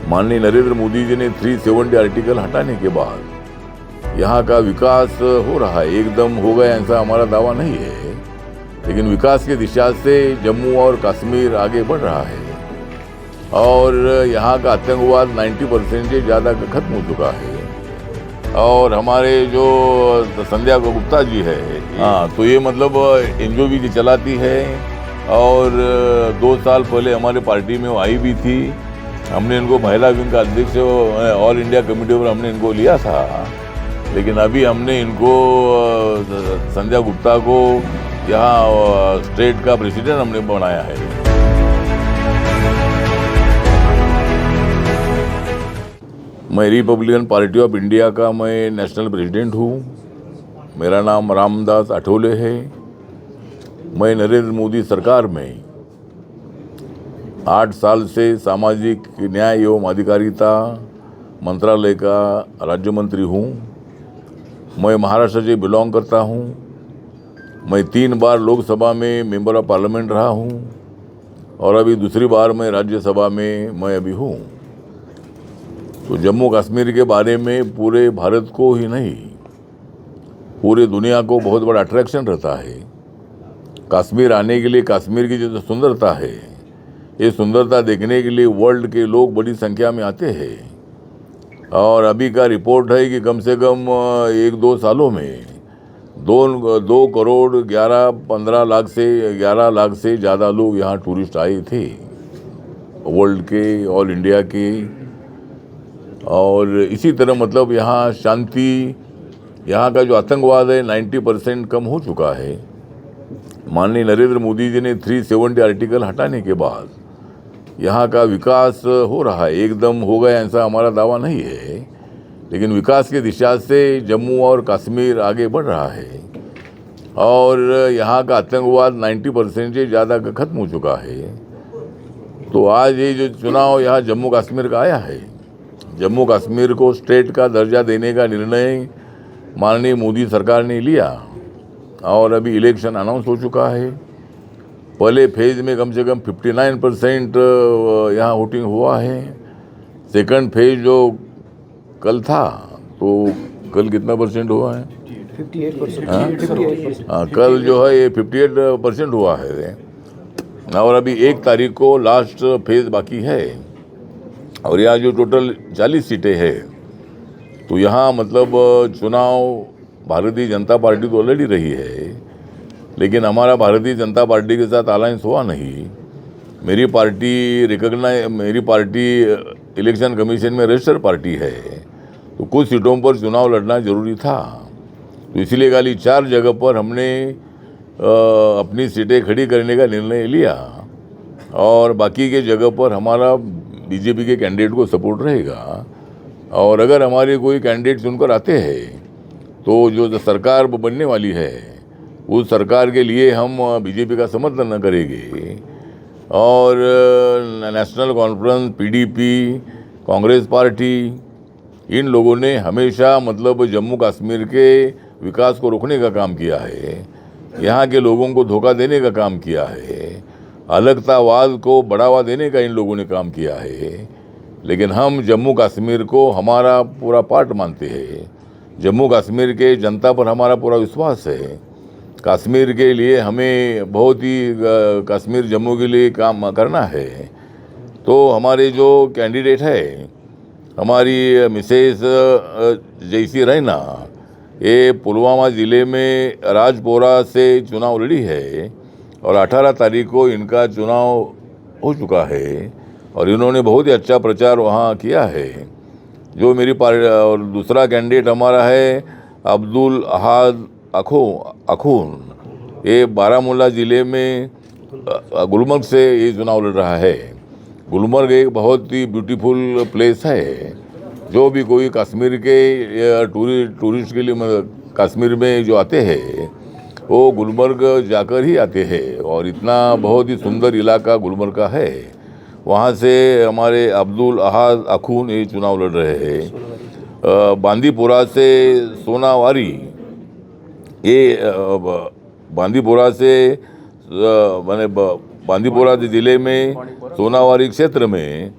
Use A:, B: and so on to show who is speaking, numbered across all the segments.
A: माननीय नरेंद्र मोदी जी ने 370 आर्टिकल हटाने के बाद यहाँ का विकास हो रहा है। एकदम हो गया ऐसा हमारा दावा नहीं है, लेकिन विकास की दिशा से जम्मू और कश्मीर आगे बढ़ रहा है और यहाँ का आतंकवाद 90% से ज़्यादा खत्म हो चुका है। और हमारे जो संध्या गुप्ता जी है, हाँ, तो ये मतलब एनजीओ भी चलाती है और 2 साल पहले हमारे पार्टी में वो आई भी थी। हमने इनको महिला विंग का अध्यक्ष ऑल इंडिया कमेटी पर हमने इनको लिया था, लेकिन अभी हमने इनको संध्या गुप्ता को यहाँ स्टेट का प्रेसिडेंट हमने बनाया है। मैं रिपब्लिकन पार्टी ऑफ इंडिया का मैं नेशनल प्रेसिडेंट हूँ। मेरा नाम रामदास आठवले है। मैं नरेंद्र मोदी सरकार में 8 साल से सामाजिक न्याय एवं अधिकारिता मंत्रालय का राज्य मंत्री हूँ। मैं महाराष्ट्र से बिलोंग करता हूँ। मैं 3 बार लोकसभा में मेंबर ऑफ पार्लियामेंट रहा हूँ और अभी दूसरी बार मैं राज्यसभा में मैं अभी हूँ। तो जम्मू कश्मीर के बारे में पूरे भारत को ही नहीं, पूरे दुनिया को बहुत बड़ा अट्रैक्शन रहता है। कश्मीर आने के लिए कश्मीर की जो सुंदरता है, ये सुंदरता देखने के लिए वर्ल्ड के लोग बड़ी संख्या में आते हैं। और अभी का रिपोर्ट है कि कम से कम 1-2 सालों में 2 करोड़ 15 लाख से 11 लाख से ज़्यादा लोग यहाँ टूरिस्ट आए थे, वर्ल्ड के, ऑल इंडिया के। और इसी तरह मतलब यहाँ शांति, यहाँ का जो आतंकवाद है 90% कम हो चुका है। माननीय नरेंद्र मोदी जी ने 370 आर्टिकल हटाने के बाद यहाँ का विकास हो रहा है। एकदम हो गया ऐसा हमारा दावा नहीं है, लेकिन विकास की दिशा से जम्मू और कश्मीर आगे बढ़ रहा है और यहाँ का आतंकवाद 90% से ज़्यादा खत्म हो चुका है। तो आज ये जो चुनाव यहाँ जम्मू कश्मीर का आया है, जम्मू कश्मीर को स्टेट का दर्जा देने का निर्णय माननीय मोदी सरकार ने लिया और अभी इलेक्शन अनाउंस हो चुका है। पहले फेज में कम से कम 59% यहाँ वोटिंग हुआ है। सेकंड फेज जो कल था, तो कल कितना परसेंट हुआ है? 58%। हाँ, कल जो है ये 58% हुआ है और अभी 1 तारीख को लास्ट फेज बाकी है। और यहाँ जो टोटल 40 सीटें हैं, तो यहाँ मतलब चुनाव भारतीय जनता पार्टी तो लड़ी रही है, लेकिन हमारा भारतीय जनता पार्टी के साथ अलायंस हुआ नहीं। मेरी पार्टी इलेक्शन कमीशन में रजिस्टर्ड पार्टी है, तो कुछ सीटों पर चुनाव लड़ना जरूरी था। तो इसलिए खाली 4 जगह पर हमने अपनी सीटें खड़ी करने का निर्णय लिया और बाकी के जगह पर हमारा बीजेपी के कैंडिडेट को सपोर्ट रहेगा। और अगर हमारे कोई कैंडिडेट चुनकर आते हैं, तो जो सरकार बनने वाली है उस सरकार के लिए हम बीजेपी का समर्थन न करेंगे। और नेशनल कॉन्फ्रेंस, पीडीपी, कांग्रेस पार्टी, इन लोगों ने हमेशा मतलब जम्मू कश्मीर के विकास को रोकने का काम किया है, यहाँ के लोगों को धोखा देने का काम किया है, अलगतावाद को बढ़ावा देने का इन लोगों ने काम किया है। लेकिन हम जम्मू कश्मीर को हमारा पूरा पार्ट मानते हैं। जम्मू कश्मीर के जनता पर हमारा पूरा विश्वास है। कश्मीर के लिए हमें बहुत ही कश्मीर जम्मू के लिए काम करना है। तो हमारे जो कैंडिडेट है, हमारी मिसेस जयसी रैना, ये पुलवामा ज़िले में राजपोरा से चुनाव लड़ी है और 18 तारीख को इनका चुनाव हो चुका है और इन्होंने बहुत ही अच्छा प्रचार वहाँ किया है। जो मेरी पार्टी, और दूसरा कैंडिडेट हमारा है अब्दुल अहाद अखून, ये बारामूला ज़िले में गुलमर्ग से ये चुनाव लड़ रहा है। गुलमर्ग एक बहुत ही ब्यूटीफुल प्लेस है। जो भी कोई कश्मीर के टूरिस्ट के लिए कश्मीर में जो आते हैं, वो गुलमर्ग जाकर ही आते हैं और इतना बहुत ही सुंदर इलाका गुलमर्ग का है। वहाँ से हमारे अब्दुल अहाद अखून ये चुनाव लड़ रहे हैं। बांदीपुरा से सोनावारी, ये बांदीपुरा से बांदीपुरा ज़िले में सोनावारी क्षेत्र में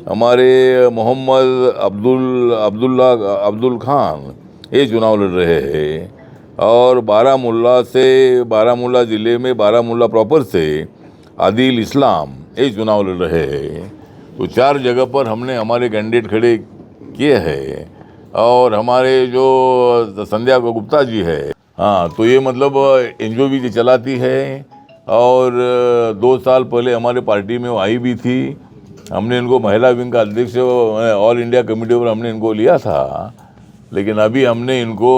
A: हमारे मोहम्मद अब्दुल खान ये चुनाव लड़ रहे हैं, और बारामूला ज़िले में बारामूला प्रॉपर से आदिल इस्लाम ये चुनाव लड़ रहे हैं। तो 4 जगह पर हमने हमारे कैंडिडेट खड़े किए हैं, और हमारे जो संध्या गुप्ता जी है, हाँ, तो ये मतलब एनजीओ भी चलाती है, और 2 साल पहले हमारे पार्टी में वो आई भी थी। हमने इनको महिला विंग का अध्यक्ष ऑल इंडिया कमेटी पर हमने इनको लिया था, लेकिन अभी हमने इनको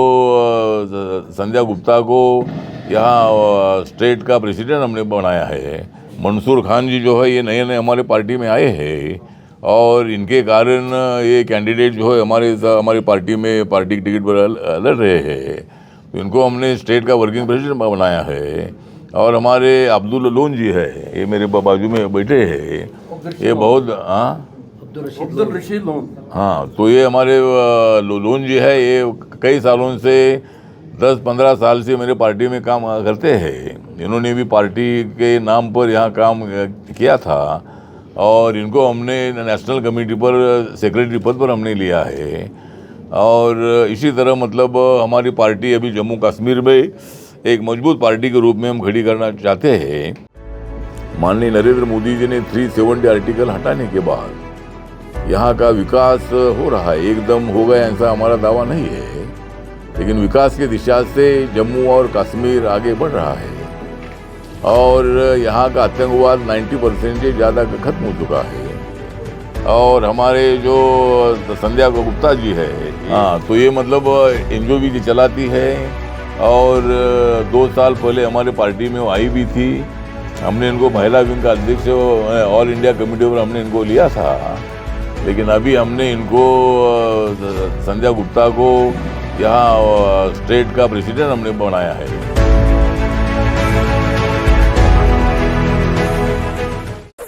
A: संध्या गुप्ता को यहाँ स्टेट का प्रेसिडेंट हमने बनाया है। मंसूर खान जी जो है ये नए हमारे पार्टी में आए हैं, और इनके कारण ये कैंडिडेट जो है हमारी पार्टी में पार्टी की टिकट पर लड़ रहे हैं। तो इनको हमने स्टेट का वर्किंग प्रेसिडेंट बनाया है। और हमारे अब्दुल लोन जी है, ये मेरे बाजू में बैठे हैं, ये बहुत अब्दुल रशीद लोन, हाँ, तो ये हमारे लोन जी है, ये कई सालों से 10-15 साल से मेरे पार्टी में काम करते हैं। इन्होंने भी पार्टी के नाम पर यहाँ काम किया था, और इनको हमने नेशनल कमेटी पर सेक्रेटरी पद पर हमने लिया है। और इसी तरह मतलब हमारी पार्टी अभी जम्मू कश्मीर में एक मजबूत पार्टी के रूप में हम खड़ी करना चाहते हैं। माननीय नरेंद्र मोदी जी ने 370 आर्टिकल हटाने के बाद यहाँ का विकास हो रहा है, एकदम हो गया ऐसा हमारा दावा नहीं है, लेकिन विकास की दिशा से जम्मू और कश्मीर आगे बढ़ रहा है, और यहाँ का आतंकवाद 90% से ज़्यादा खत्म हो चुका है। और हमारे जो संध्या गुप्ता जी है, हाँ, तो ये मतलब एनजीओ भी चलाती है, और 2 साल पहले हमारे पार्टी में वो आई भी थी। हमने इनको महिला विंग का अध्यक्ष ऑल इंडिया कमेटी पर हमने इनको लिया था, लेकिन अभी हमने इनको संध्या गुप्ता को यहाँ स्टेट का प्रेसिडेंट हमने बनाया है।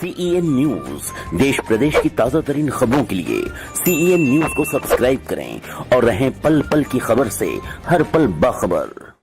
B: CEN न्यूज, देश प्रदेश की ताजा तरीन खबरों के लिए CEN न्यूज को सब्सक्राइब करें और रहें पल पल की खबर से हर पल बाखबर।